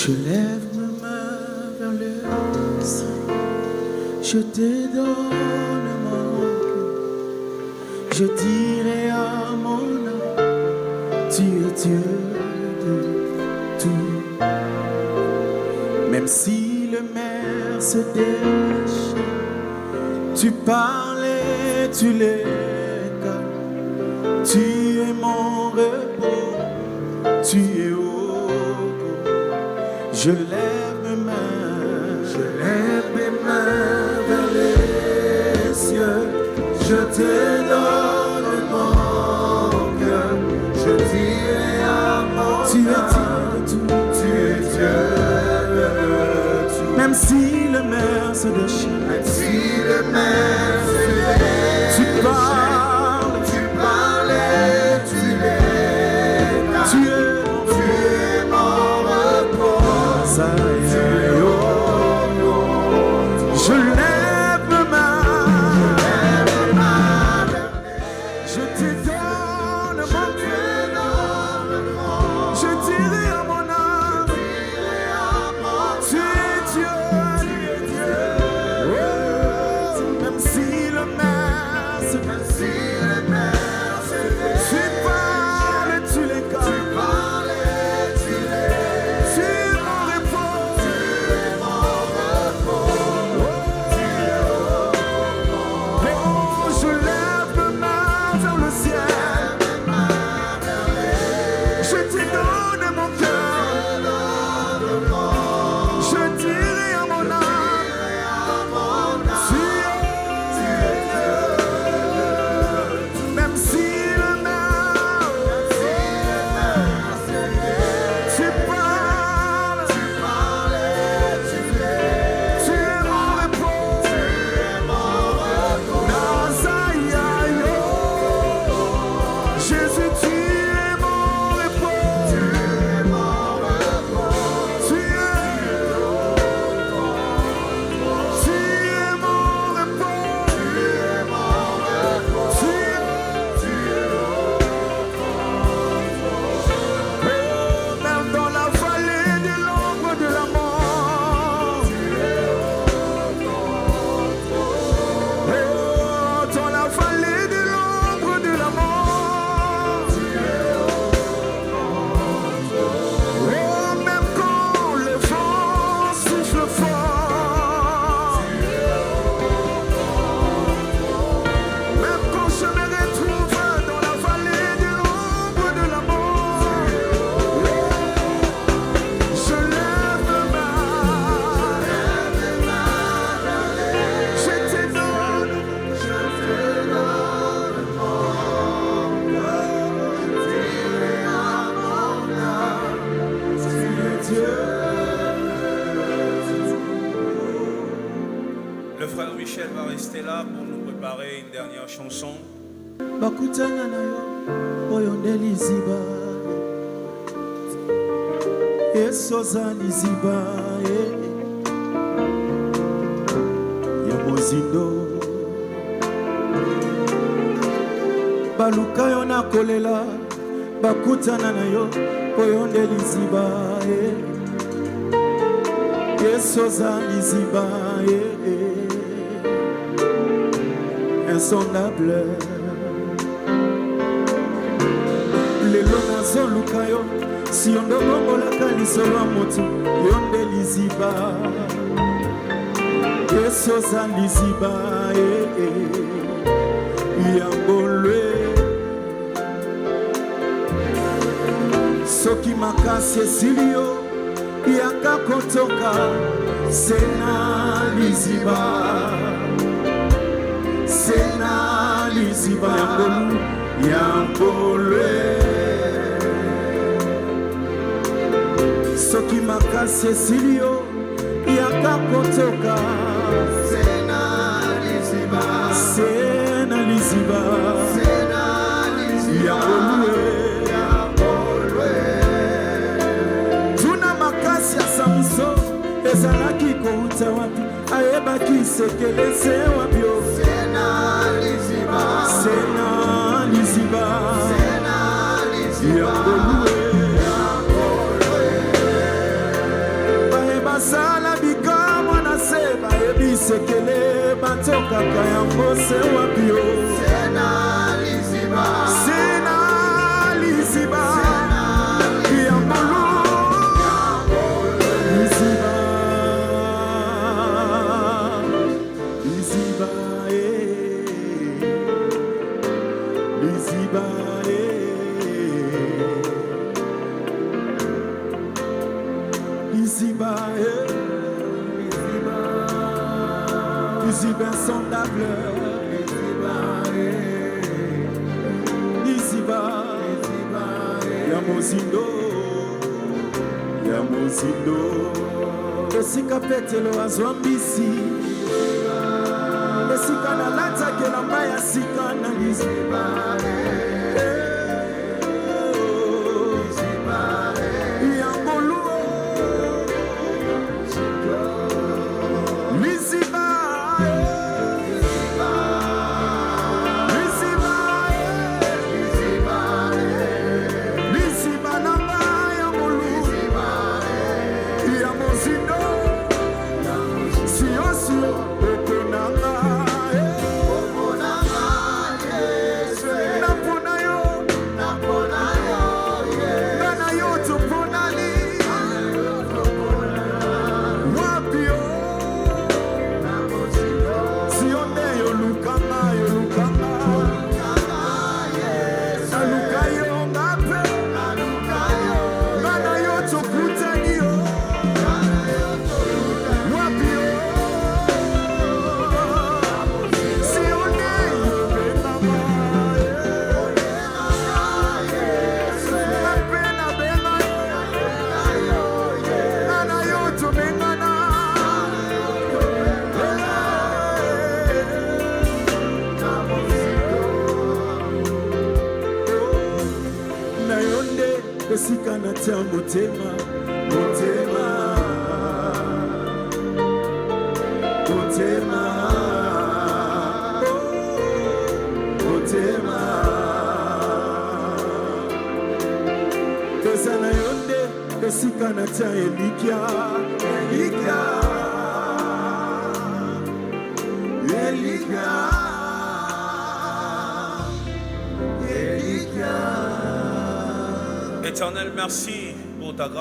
Je lève mes mains vers le ciel, je te donne mon cœur, je dirai à mon âme, tu es Dieu de tout. Même si le mer se déchire, tu parles et tu les calmes, tu es mon repos, tu es haut. Je lève mes mains vers les cieux, je te donne mon cœur, je dirai à mon âme, tu es Dieu de tout. Même si le mer se déchire, tu parles et tu les calmes, tu es mon repos. Je lève mes mains, je te donne mon cœur, je dirai à mon âme, tu es Dieu, même si le mer se tu parles et tu les calmes, tu es mon repos. Je lève mes mains vers le ciel, je te donne mon cœur, je dirai à mon âme, tu es Dieu. Même si le mer, tu parles, tu es mon repos. Jésus, tu es mon repos. Tu es mon repos. Tu es mon même dans la vallée de l'ombre de la mort, dans la vallée de l'ombre de la mort, même quand le vent souffle fort, même quand je me retrouve dans la vallée de l'ombre de la mort, je lève mes mains, je te donne mon cœur, tu es Dieu. Le frère Michel va rester là pour nous préparer une dernière chanson. Bakutana na yo oyo nde liziba Yesu oza liziba ya mozindo baluka yo na kolela bakutana na yo oyo nde liziba Yesu oza liziba insondable. Lelo nazoluka yo si yo ndobongolaka lisolo ya moto yo nde liziba Yesu oza liziba ya ngolwe soki makasi esili yo yaka kotoka sena liziba ya ngolu ya ngolwe soki makasi esili yo yaka kotoka sena liziba ya ngolwe tuna makasi ya Samson ezalaki kouta wapi ayebaki sekelese wapi sena liziba ya ngolwe basala bikamwa na se bayebisekele batokaka yango se wapi yo sena liziba ya molu liziba Liziba insondable Liziba ya mozindo esika petelo azwa mbisi esika nalataki elamba ya sika na liziba esika natia motema pesa na yonde esika natia elikia Éternel, merci pour ta grâce.